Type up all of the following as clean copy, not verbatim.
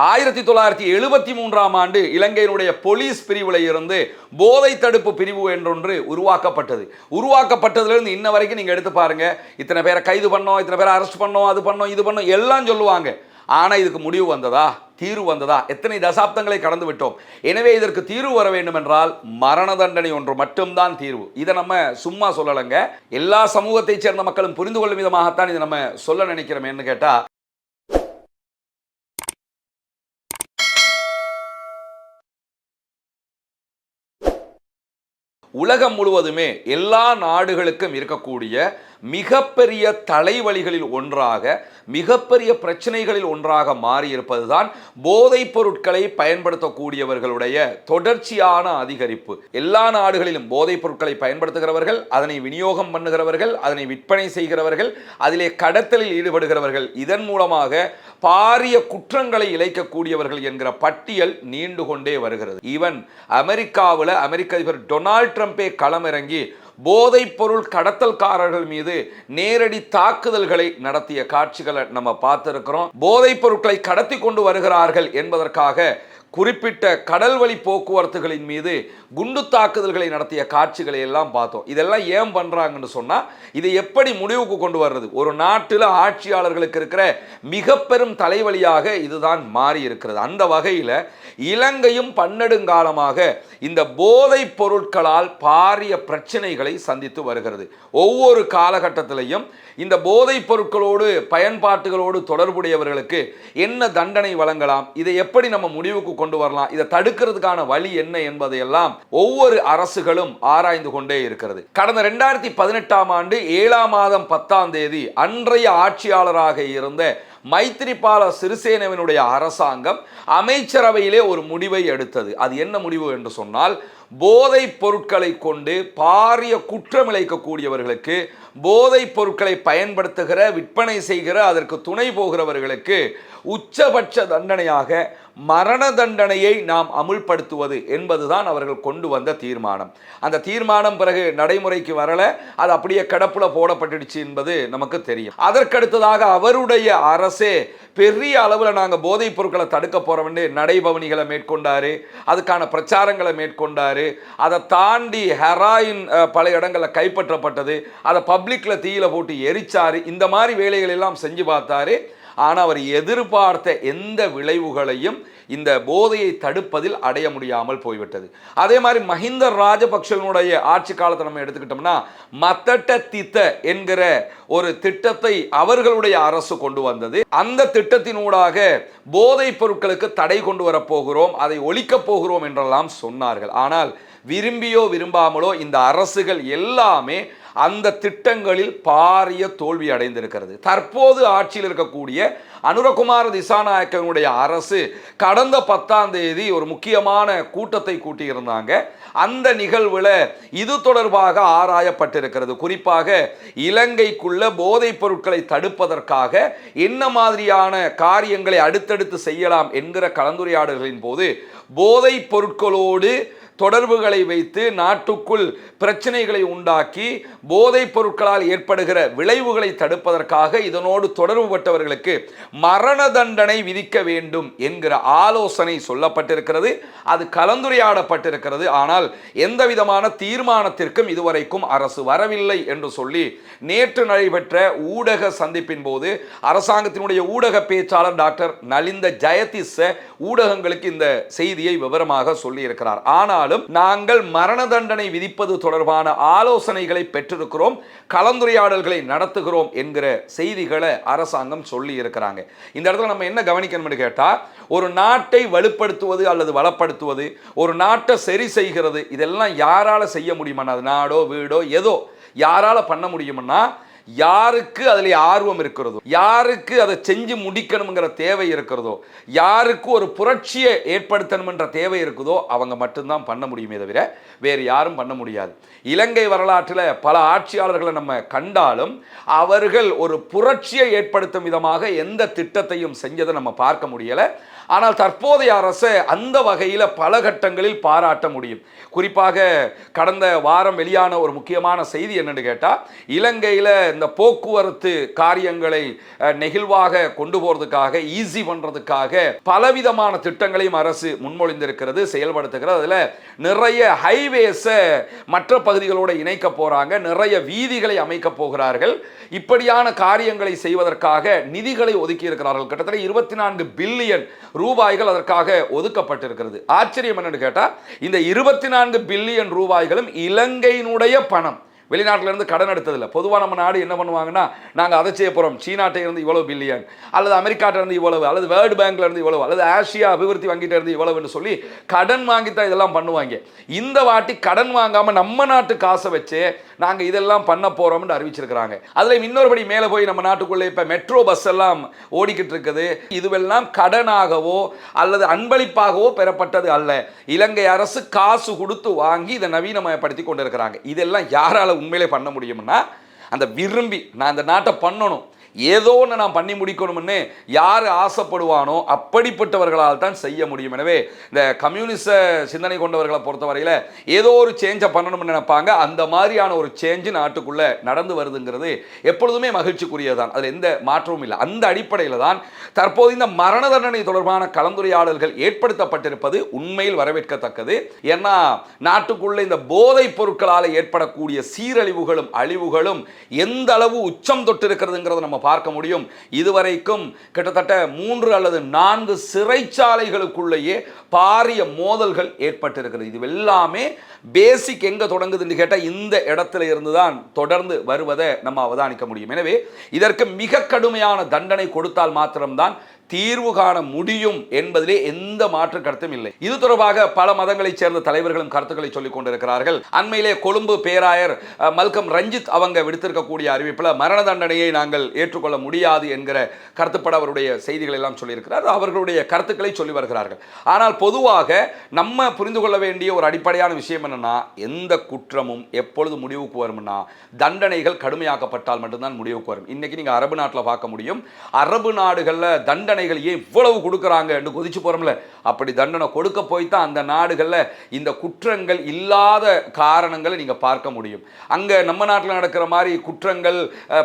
1973 இலங்கையினுடைய போலீஸ் பிரிவுல இருந்து போதை தடுப்பு பிரிவு என்றொன்று உருவாக்கப்பட்டது. உருவாக்கப்பட்டதிலிருந்து இன்ன வரைக்கும் நீங்க எடுத்து பாருங்க, இத்தனை பேரை கைது பண்ணோம், இத்தனை பேரை அரெஸ்ட் பண்ணோம், அது பண்ணோம், இது பண்ணோம் எல்லாம் சொல்லுவாங்க. ஆனா இதுக்கு முடிவு வந்ததா, தீர்வு வந்ததா? எத்தனை தசாப்தங்களை கடந்து விட்டோம். எனவே இதற்கு தீர்வு வர வேண்டும் என்றால் மரண தண்டனை ஒன்று மட்டும்தான் தீர்வு. இதை நம்ம சும்மா சொல்லலைங்க, எல்லா சமூகத்தை சேர்ந்த மக்களும் புரிந்து கொள்ளும் விதமாகத்தான் இதை நம்ம சொல்ல நினைக்கிறோம். என்ன கேட்டா, உலகம் முழுவதுமே எல்லா நாடுகளுக்கும் இருக்கக்கூடிய மிகப்பெரிய தலைவலிகளில் ஒன்றாக, மிகப்பெரிய பிரச்சனைகளில் ஒன்றாக மாறி இருப்பதுதான் போதைப் பொருட்களை பயன்படுத்தக்கூடியவர்களுடைய தொடர்ச்சியான அதிகரிப்பு. எல்லா நாடுகளிலும் போதைப் பொருட்களை பயன்படுத்துகிறவர்கள், அதனை விநியோகம் பண்ணுகிறவர்கள், அதனை விற்பனை செய்கிறவர்கள், அதிலே கடத்தலில் ஈடுபடுகிறவர்கள், இதன் மூலமாக பாரிய குற்றங்களை இழைக்கக்கூடியவர்கள் என்கிற பட்டியல் நீண்டு கொண்டே வருகிறது. ஈவன் அமெரிக்காவில் அமெரிக்க அதிபர் டொனால்ட் ட்ரம்பே களமிறங்கி போதைப் பொருள் கடத்தல்காரர்கள் மீது நேரடி தாக்குதல்களை நடத்திய காட்சிகளை நம்ம பார்த்திருக்கிறோம். போதைப் பொருட்களை கடத்தி கொண்டு வருகிறார்கள் என்பதற்காக குறிப்பிட்ட கடல்வழி போக்குவரத்துகளின் மீது குண்டு தாக்குதல்களை நடத்திய காட்சிகளை எல்லாம் பார்த்தோம். இதெல்லாம் ஏன் பண்றாங்கன்னு சொன்னா, இதை எப்படி முடிவுக்கு கொண்டு வர்றது? ஒரு நாட்டில் ஆட்சியாளர்களுக்கு இருக்கிற மிக பெரும் தலைவலியாக இதுதான் மாறி இருக்கிறது. அந்த வகையில் இலங்கையும் பன்னெடுங்காலமாக இந்த போதைப் பொருட்களால் பாரிய பிரச்சனைகளை சந்தித்து வருகிறது. ஒவ்வொரு காலகட்டத்திலையும் இந்த போதைப் பொருட்களோடு பயன்பாட்டுகளோடு தொடர்புடையவர்களுக்கு என்ன தண்டனை வழங்கலாம், இதை எப்படி நம்ம முடிவுக்கு கொண்டு வரலாம், இதை தடுக்கிறதுக்கான வழி என்ன என்பதையெல்லாம் ஒவ்வொரு அரசுகளும் ஆராய்ந்து கொண்டே இருக்கிறது. கடந்த 2018 ஆண்டு 7ஆம் மாதம் 10ஆம் தேதி அன்றைய ஆட்சியாளராக இருந்த மைத்திரிபால சிறிசேனவினுடைய அரசாங்கம் அமைச்சரவையிலே ஒரு முடிவை எடுத்தது. அது என்ன முடிவு என்று சொன்னால், போதைப் பொருட்களை கொண்டு பாரிய குற்றம் இழைக்கக்கூடியவர்களுக்கு, போதைப் பொருட்களை பயன்படுத்துகிற, விற்பனை செய்கிற, அதற்கு துணை போகிறவர்களுக்கு உச்சபட்ச தண்டனையாக மரண தண்டனையை நாம் அமுல்படுத்துவது என்பதுதான் அவர்கள் கொண்டு வந்த தீர்மானம். அந்த தீர்மானம் பிறகு நடைமுறைக்கு வரல, அது அப்படியே கிடப்புல போடப்பட்டுடுச்சு என்பது நமக்கு தெரியும். அதற்கடுத்ததாக அவருடைய அரசே பெரிய அளவில் நாங்கள் போதைப் பொருட்களை தடுக்க போறோம்னு நடைபவனிகளை மேற்கொண்டாரு, அதுக்கான பிரச்சாரங்களை மேற்கொண்டாரு. அதை தாண்டி ஹெராயின் பல இடங்களில் கைப்பற்றப்பட்டது, அதை பப்ளிக்ல தீயில போட்டு எரிச்சாரு. இந்த மாதிரி வேலைகள் எல்லாம் செஞ்சு பார்த்தாரு. ஆனால் அவர் எதிர்பார்த்த எந்த விளைவுகளையும் இந்த போதையை தடுப்பதில் அடைய முடியாமல் போய்விட்டது. அதே மாதிரி மஹிந்த ராஜபக்சனுடைய ஆட்சி காலத்தை நம்ம எடுத்துக்கிட்டோம்னா, மத்தட்ட தித்த என்கிற ஒரு திட்டத்தை அவர்களுடைய அரசு கொண்டு வந்தது. அந்த திட்டத்தினூடாக போதைப் பொருட்களுக்கு தடை கொண்டு வரப்போகிறோம், அதை ஒழிக்கப் போகிறோம் என்றெல்லாம் சொன்னார்கள். ஆனால் விரும்பியோ விரும்பாமலோ இந்த அரசுகள் எல்லாமே அந்த திட்டங்களில் பாரிய தோல்வி அடைந்திருக்கிறது. தற்போது ஆட்சியில் இருக்கக்கூடிய அனுரகுமார திசாநாயக்கனுடைய அரசு கடந்த 10ஆம் தேதி ஒரு முக்கியமான கூட்டத்தை கூட்டியிருந்தாங்க. அந்த நிகழ்வில் இது தொடர்பாக ஆராயப்பட்டிருக்கிறது. குறிப்பாக இலங்கைக்குள்ள போதைப் பொருட்களை தடுப்பதற்காக என்ன மாதிரியான காரியங்களை அடுத்தடுத்து செய்யலாம் என்கிற கலந்துரையாடல்களின் போது போதைப் பொருட்களோடு தொடர்புகளை வைத்து நாட்டுக்குள் பிரச்சனைகளை உண்டாக்கி போதைப் பொருட்களால் ஏற்படுகிற விளைவுகளை தடுப்பதற்காக இதனோடு தொடர்புபட்டவர்களுக்கு மரண தண்டனை விதிக்க வேண்டும் என்கிற ஆலோசனை சொல்லப்பட்டிருக்கிறது. அது கலந்துரையாடப்பட்டிருக்கிறது. ஆனால் எந்த விதமான தீர்மானத்திற்கும் இதுவரைக்கும் அரசு வரவில்லை என்று சொல்லி நேற்று நடைபெற்ற ஊடக சந்திப்பின் போது அரசாங்கத்தினுடைய ஊடக பேச்சாளர் டாக்டர் நலிந்த ஜெயதிஸ ஊடகங்களுக்கு இந்த செய்தியை விவரமாக சொல்லி இருக்கிறார். ஆனால் நாங்கள் மரண தண்டனை விதிப்பது தொடர்பான ஆலோசனைகளை பெற்றிருக்கிறோம், கலந்துரையாடல்களை நடத்துகிறோம் என்கிற செய்திகளை அரசாங்கம் சொல்லி இருக்கிறாங்க. இந்த இடத்துல நம்ம என்ன கவனிக்கணும்னு கேட்டா, ஒரு நாட்டை வலுப்படுத்துவது அல்லது வளப்படுத்துவது, ஒரு நாட்டை சரி செய்கிறது, இதெல்லாம் யாரால செய்ய முடியுமா? அது நாடோ வீடோ ஏதோ யாரால பண்ண முடியும்னா, யாருக்கு அதில் ஆர்வம் இருக்கிறதோ, யாருக்கு அதை செஞ்சு முடிக்கணுங்கிற தேவை இருக்கிறதோ, யாருக்கு ஒரு புரட்சியை ஏற்படுத்தணும்ன்ற தேவை இருக்குதோ அவங்க மட்டும்தான் பண்ண முடியுமே தவிர வேறு யாரும் பண்ண முடியாது. இலங்கை வரலாற்றில் பல ஆட்சியாளர்களை நம்ம கண்டாலும் அவர்கள் ஒரு புரட்சியை ஏற்படுத்தும் விதமாக எந்த திட்டத்தையும் செஞ்சதை நம்ம பார்க்க முடியலை. ஆனால் தற்போதைய அரசை அந்த வகையில் பல கட்டங்களில் பாராட்ட முடியும். குறிப்பாக கடந்த வாரம் வெளியான ஒரு முக்கியமான செய்தி என்னன்னு கேட்டால், இலங்கையில் இந்த போக்குவரத்து காரியங்களை நெகிழ்வாக கொண்டு போகிறதுக்காக, ஈஸி பண்ணுறதுக்காக பலவிதமான திட்டங்களையும் அரசு முன்மொழிந்திருக்கிறது, செயல்படுத்துகிறது. அதில் நிறைய ஹைவேஸை மற்ற பகுதிகளோடு இணைக்க போகிறாங்க, நிறைய வீதிகளை அமைக்க போகிறார்கள். இப்படியான காரியங்களை செய்வதற்காக நிதிகளை ஒதுக்கி இருக்கிறார்கள். கிட்டத்தட்ட 24 பில்லியன் ரூபாய்கள் அதற்காக ஒதுக்கப்பட்டிருக்கிறது. ஆச்சரியம் என்னன்னு கேட்டால், இந்த 24 பில்லியன் ரூபாய்களும் இலங்கையினுடைய பணம். வெளிநாட்டிலிருந்து கடன் எடுத்ததில்லை. பொதுவாக நம்ம நாடு என்ன பண்ணுவாங்கன்னா, நாங்கள் அதை செய்ய போகிறோம், சீனாட்டை இருந்து இவ்வளவு பில்லியன், அல்லது அமெரிக்காட்ட இருந்து இவ்வளவு, அல்லது வேர்ல்டு பேங்க்ல இருந்து இவ்வளவு, அல்லது ஆசியா அபிவிருத்தி வங்கிட்ட இருந்து இவ்வளவுன்னு சொல்லி கடன் வாங்கித்தான் இதெல்லாம் பண்ணுவாங்க. இந்த வாட்டி கடன் வாங்காமல் நம்ம நாட்டு காசை வச்சு நாங்கள் இதெல்லாம் பண்ண போகிறோம்னு அறிவிச்சிருக்கிறாங்க. அதில் இன்னொருபடி மேலே போய் நம்ம நாட்டுக்குள்ளே இப்போ மெட்ரோ பஸ் எல்லாம் ஓடிக்கிட்டு இருக்குது. இதுவெல்லாம் கடனாகவோ அல்லது அன்பளிப்பாகவோ பெறப்பட்டது அல்ல. இலங்கை அரசு காசு கொடுத்து வாங்கி இதை நவீனமயப்படுத்தி கொண்டு இருக்கிறாங்க. இதெல்லாம் யாரால உண்மையிலே பண்ண முடியும்னா, அந்த விரும்பி நான் அந்த நாட்டை பண்ணணும், ஏதோ ஒன்று நான் பண்ணி முடிக்கணும்னு யார் ஆசைப்படுவானோ அப்படிப்பட்டவர்களால் தான் செய்ய முடியும். எனவே இந்த கம்யூனிச சிந்தனை கொண்டவர்களை பொறுத்தவரையில் ஏதோ ஒரு சேஞ்சை பண்ணணும்னு நினைப்பாங்க. அந்த மாதிரியான ஒரு சேஞ்சு நாட்டுக்குள்ளே நடந்து வருதுங்கிறது எப்பொழுதுமே மகிழ்ச்சிக்குரியதான், அதில் எந்த மாற்றமும் இல்லை. அந்த அடிப்படையில் தான் தற்போது இந்த மரண தண்டனை தொடர்பான கலந்துரையாடல்கள் ஏற்படுத்தப்பட்டிருப்பது உண்மையில் வரவேற்கத்தக்கது. ஏன்னா நாட்டுக்குள்ளே இந்த போதைப் பொருட்களால் ஏற்படக்கூடிய சீரழிவுகளும் அழிவுகளும் எந்த அளவு உச்சம் தொட்டிருக்கிறதுங்கிறத நம்ம பார்க்க முடியும். இதுவரைக்கும் கிட்டத்தட்ட 3 அல்லது 4 சிறைச்சாலைகளுக்குள்ளேயே பாரிய மோதல்கள் ஏற்பட்டிருக்கிறது. இது எல்லாமே பேசிக் எங்க தொடங்குதுன்னு கேட்டால் இந்த இடத்துல இருந்துதான் தொடர்ந்து வருவதை நம்ம அவதானிக்க முடியும். எனவே இதற்கு மிக கடுமையான தண்டனை கொடுத்தால் மாத்திரம்தான் தீர்வு காண முடியும் என்பதிலே எந்த மாற்று கருத்தும் இல்லை. இது தொடர்பாக பல மதங்களைச் சேர்ந்த தலைவர்களும் கருத்துக்களை சொல்லிக் கொண்டிருக்கிறார்கள். அண்மையிலே கொழும்பு பேராயர் மல்கம் ரஞ்சித் அவங்க விடுத்திருக்கக்கூடிய அறிவிப்பில் மரண தண்டனையை நாங்கள் ஏற்றுக்கொள்ள முடியாது என்கிற கருத்துப்பட அவருடைய செய்திகள் எல்லாம் சொல்லியிருக்கிறார். அவர்களுடைய கருத்துக்களை சொல்லி வருகிறார்கள். ஆனால் பொதுவாக நம்ம புரிந்து கொள்ள வேண்டிய ஒரு அடிப்படையான விஷயம் என்னன்னா, எந்த குற்றமும் எப்பொழுது முடிவுக்கு வரும்னா தண்டனைகள் கடுமையாக்கப்பட்டால் மட்டும்தான் முடிவுக்கு வரும். இன்னைக்கு நீங்க அரபு நாட்டில் பார்க்க முடியும். அரபு நாடுகளில் தண்டனைகள் ஏன் இவ்வளவு கொடுக்குறாங்க என்று கொதிச்சு போறோம்ல, அப்படி தண்டனை கொடுக்க போய்தான் அந்த நாடுகளில் இந்த குற்றங்கள் இல்லாத காரணங்களை நீங்க பார்க்க முடியும். அங்க நம்ம நாட்டில் நடக்கிற மாதிரி குற்றங்கள்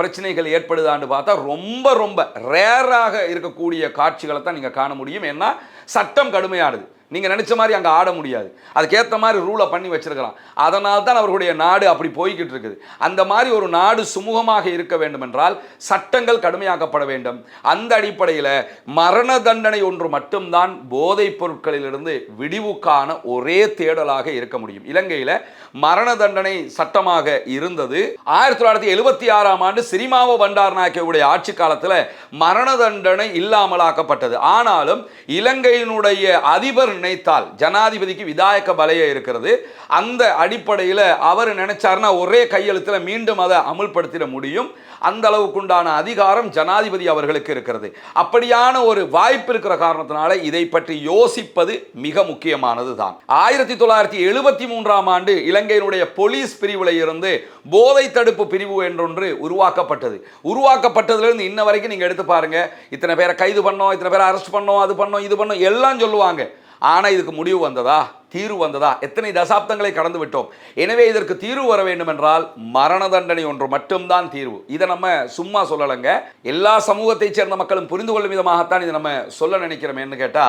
பிரச்சனைகள் ஏற்படுதான்னு பார்த்தா ரொம்ப ரொம்ப ரேராக இருக்கக்கூடிய காட்சிகளை தான் நீங்க காண முடியும். ஏன்னா சட்டம் கடுமையானது. நீங்கள் நினச்ச மாதிரி அங்கே ஆட முடியாது. அதுக்கேற்ற மாதிரி ரூலை பண்ணி வச்சிருக்கலாம். அதனால் தான் அவர்களுடைய நாடு அப்படி போய்கிட்டு இருக்குது. அந்த மாதிரி ஒரு நாடு சுமூகமாக இருக்க வேண்டும் என்றால் சட்டங்கள் கடுமையாக்கப்பட வேண்டும். அந்த அடிப்படையில் மரண தண்டனை ஒன்று மட்டும்தான் போதைப் பொருட்களிலிருந்து விடிவுக்கான ஒரே தேடலாக இருக்க முடியும். இலங்கையில் மரண தண்டனை சட்டமாக இருந்தது. 1976ஆம் ஆண்டு சிறிமாவோ பண்டாரநாயக்கவுடைய ஆட்சி காலத்தில் மரண தண்டனை இல்லாமலாக்கப்பட்டது. ஆனாலும் இலங்கையினுடைய அதிபர் நினைத்தால், ஜனாதிபதிக்கு விதாயக பலய இருக்கிறது, அந்த அடிப்படையில் அவர் நினைச்சார்னா ஒரே கையெழுத்தில் மீண்டும் அதை அமுல்படுத்திட முடியும். அந்த அளவுக்குண்டான அதிகாரம் ஜனாதிபதி அவர்களுக்கு இருக்கிறது. அப்படியான ஒரு வாய்ப்பு இருக்கிற காரணத்தினால இதை பற்றி யோசிப்பது மிக முக்கியமானது தான். 1973ஆம் ஆண்டு இலங்கையினுடைய போலீஸ் பிரிவுல இருந்து போதை தடுப்பு பிரிவு என்றொன்று உருவாக்கப்பட்டது. உருவாக்கப்பட்டதிலிருந்து இன்ன வரைக்கும் நீங்க எடுத்து பாருங்க, இத்தனை பேரை கைது பண்ணோம், இத்தனை பேரை அரெஸ்ட் பண்ணோம், அது பண்ணோம், இது பண்ணோம் எல்லாம் சொல்லுவாங்க. ஆனா இதுக்கு முடிவு வந்ததா, தீர்வு வந்ததா? எத்தனை தசாப்தங்களை கடந்து விட்டோம். எனவே இதற்கு தீர்வு வர வேண்டும் என்றால் மரண தண்டனை ஒன்று மட்டும்தான் தீர்வு. இதை நம்ம சும்மா சொல்லலைங்க. எல்லா சமூகத்தை சேர்ந்த மக்களும் புரிந்து கொள்ளும் விதமாகத்தான் இதை நம்ம சொல்ல நினைக்கிறோம். என்ன கேட்டா,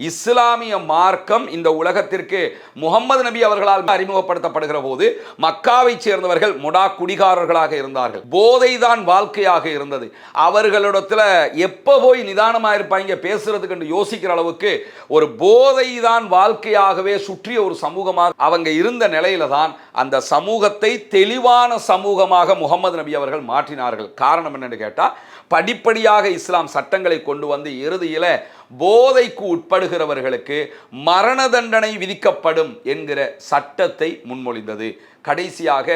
இஸ்லாமிய மார்க்கம் இந்த உலகத்திற்கு முகமது நபி அவர்களால் அறிமுகப்படுத்தப்படுகிற போது மக்காவை சேர்ந்தவர்கள் முடா குடிகாரர்களாக இருந்தார்கள். போதைதான் வாழ்க்கையாக இருந்தது. அவர்களிடத்துல எப்ப போய் நிதானமா இருப்பாங்க பேசுறதுக்கு என்று யோசிக்கிற அளவுக்கு ஒரு போதைதான் வாழ்க்கையாகவே சுற்றிய ஒரு சமூகமாக அவங்க இருந்த நிலையில தான் அந்த சமூகத்தை தெளிவான சமூகமாக முகமது நபி அவர்கள் மாற்றினார்கள். காரணம் என்னன்னு கேட்டா, படிப்படியாக இஸ்லாம் சட்டங்களை கொண்டு வந்து இறுதியில போதைக்கு உட்படுகிறவர்களுக்கு மரண தண்டனை விதிக்கப்படும் என்கிற சட்டத்தை முன்மொழிந்தது. கடைசியாக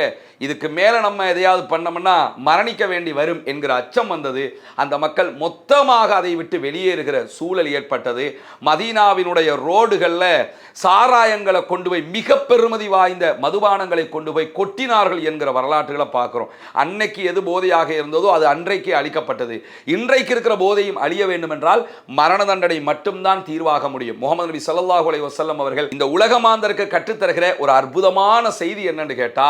இதுக்கு மேலே நம்ம எதையாவது பண்ணோம்னா மரணிக்க வேண்டி வரும் என்கிற அச்சம் வந்தது. அந்த மக்கள் மொத்தமாக அதை விட்டு வெளியேறுகிற சூழல் ஏற்பட்டது. மதீனாவினுடைய ரோடுகளில் சாராயங்களை கொண்டு போய், மிக பெருமதி வாய்ந்த மதுபானங்களை கொண்டு போய் கொட்டினார்கள் என்கிற வரலாற்றுகளை பார்க்குறோம். அன்னைக்கு எது போதையாக இருந்ததோ அது அன்றைக்கு அழிக்கப்பட்டது. இன்றைக்கு இருக்கிற போதையும் அழிய வேண்டும் என்றால் மரண தண்டனை தண்டனை மட்டும்தான் தீர்வாக முடியும். முகமது நபி ஸல்லல்லாஹு அலைஹி வஸல்லம் அவர்கள் இந்த உலக மாந்தருக்கு கற்றுத்தருகிற ஒரு அற்புதமான செய்தி என்னன்னு கேட்டா,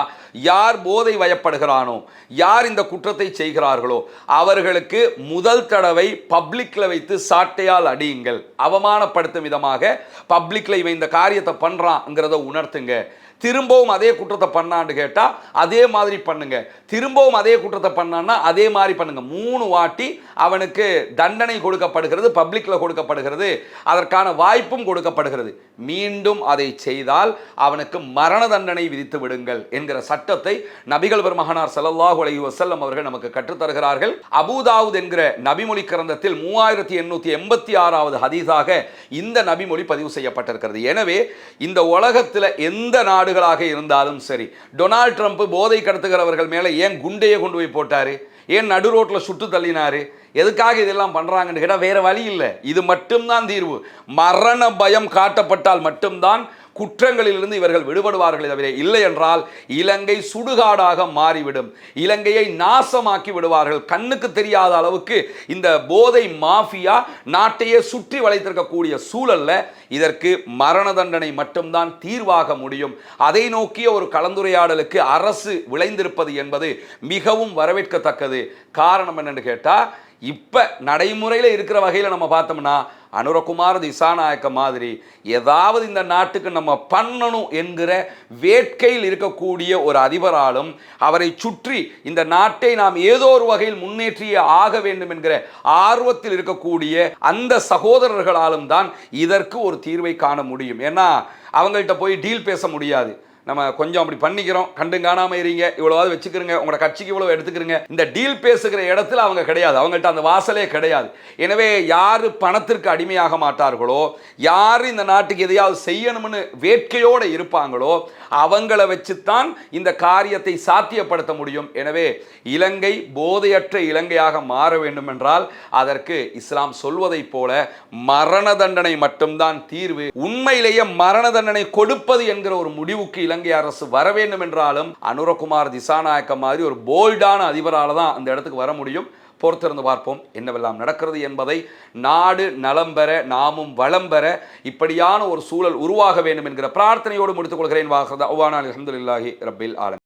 யார் போதை வயப்படுகிறானோ, யார் இந்த குற்றத்தை செய்கிறார்களோ அவர்களுக்கு முதல் தடவை பப்ளிக்ல வைத்து சாட்டையால் அடியுங்கள், அவமானப்படுத்தும் விதமாக பப்ளிக்ல இவன் இந்த காரியத்தை பண்றான்ங்கிறத உணர்த்துங்க. திரும்பவும் அதே குற்றத்தை பண்ணான்னு கேட்டா அதே மாதிரி பண்ணுங்க, திரும்பவும் அதே குற்றத்தை பண்ணான்னா அதே மாதிரி பண்ணுங்க. 3 வாட்டி அவனுக்கு தண்டனை கொடுக்கப்படுகிறது, பப்ளிக்ல கொடுக்கப்படுகிறது, அதற்கான வாய்ப்பும் கொடுக்கப்படுகிறது. மீண்டும் அதை செய்தால் அவனுக்கு மரண தண்டனை விதித்து விடுங்கள் என்கிற சட்டத்தை நபிகள் பெருமகனார் ஸல்லல்லாஹு அலைஹி வஸல்லம் அவர்கள் நமக்கு கற்றுத்தருகிறார்கள். அபூதாவூத் என்கிற நபிமொழி கிரந்தத்தில் 3886வது ஹதீஸாக இந்த நபிமொழி பதிவு செய்யப்பட்டிருக்கிறது. எனவே இந்த உலகத்தில் எந்த நாடுகளாக இருந்தாலும் சரி, டொனால்ட் ட்ரம்ப் போதை கடத்துகிறவர்கள் மேல ஏன் குண்டையை கொண்டு போய் போட்டாரு, ஏன் நடு ரோட்ல சுட்டு தள்ளினாரு, எதுக்காக இதெல்லாம் பண்றாங்கன்னு கேட்டா வேற வழி இல்லை, இது மட்டும்தான் தீர்வு. மரண பயம் காட்டப்பட்டால் மட்டும்தான் குற்றங்களிலிருந்து இவர்கள் விடுபடுவார்கள். தவிர இல்லை என்றால் இலங்கை சுடுகாடாக மாறிவிடும், இலங்கையை நாசமாக்கி விடுவார்கள். கண்ணுக்கு தெரியாத அளவுக்கு இந்த போதை மாஃபியா நாட்டையே சுற்றி வளைத்திருக்கக்கூடிய சூழல்ல இதற்கு மரண தண்டனை மட்டும்தான் தீர்வாக முடியும். அதை நோக்கிய ஒரு கலந்துரையாடலுக்கு அரசு விளைந்திருப்பது என்பது மிகவும் வரவேற்கத்தக்கது. காரணம் என்னன்னு கேட்டா, இப்ப நடைமுறையில் இருக்கிற வகையில் நம்ம பார்த்தோம்னா அனுரகுமார் திசாநாயக்க மாதிரி ஏதாவது இந்த நாட்டுக்கு நம்ம பண்ணணும் என்கிற வேட்கையில் இருக்கக்கூடிய ஒரு அதிபராலும் அவரை சுற்றி இந்த நாட்டை நாம் ஏதோ ஒரு வகையில் முன்னேற்றியே ஆக வேண்டும் என்கிற ஆர்வத்தில் இருக்கக்கூடிய அந்த சகோதரர்களாலும் தான் இதற்கு ஒரு தீர்வை காண முடியும். ஏன்னா அவங்கள்ட்ட போய் டீல் பேச முடியாது. நம்ம கொஞ்சம் அப்படி பண்ணிக்கிறோம், கண்டு காணாமல் இருங்க, இவ்வளவாவது வச்சுக்கிறங்க, உங்களோட கட்சிக்கு இவ்வளோ எடுத்துக்கிறங்க, இந்த டீல் பேசுகிற இடத்துல அவங்க கிடையாது, அவங்கள்ட்ட அந்த வாசலே கிடையாது. எனவே யார் பணத்திற்கு அடிமையாக மாட்டார்களோ, யார் இந்த நாட்டுக்கு எதையாவது செய்யணும்னு வேட்கையோடு இருப்பாங்களோ அவங்கள வச்சுத்தான் இந்த காரியத்தை சாத்தியப்படுத்த முடியும். எனவே இலங்கை போதையற்ற இலங்கையாக மாற வேண்டும் என்றால் அதற்கு இஸ்லாம் சொல்வதைப் போல மரண தண்டனை மட்டும்தான் தீர்வு. உண்மையிலேயே மரண தண்டனை கொடுப்பது என்கிற ஒரு முடிவுக்கு இலங்கை அரசு வர வேண்டும் என்றாலும் அனுரகுமார் திசாநாயக்க மாதிரி ஒரு போல்டான அதிபரால் தான் அந்த இடத்துக்கு வர முடியும். பொறுத்திருந்து பார்ப்போம் என்னவெல்லாம் நடக்கிறது என்பதை. நாடு நலம் பெற, நாமும் வளம் பெற இப்படியான ஒரு சூழல் உருவாக வேண்டும் என்கிற பிரார்த்தனையோடு முடித்துக் கொள்கிறேன். அல்ஹம்துலில்லாஹி ரப்பில் ஆலமீன்.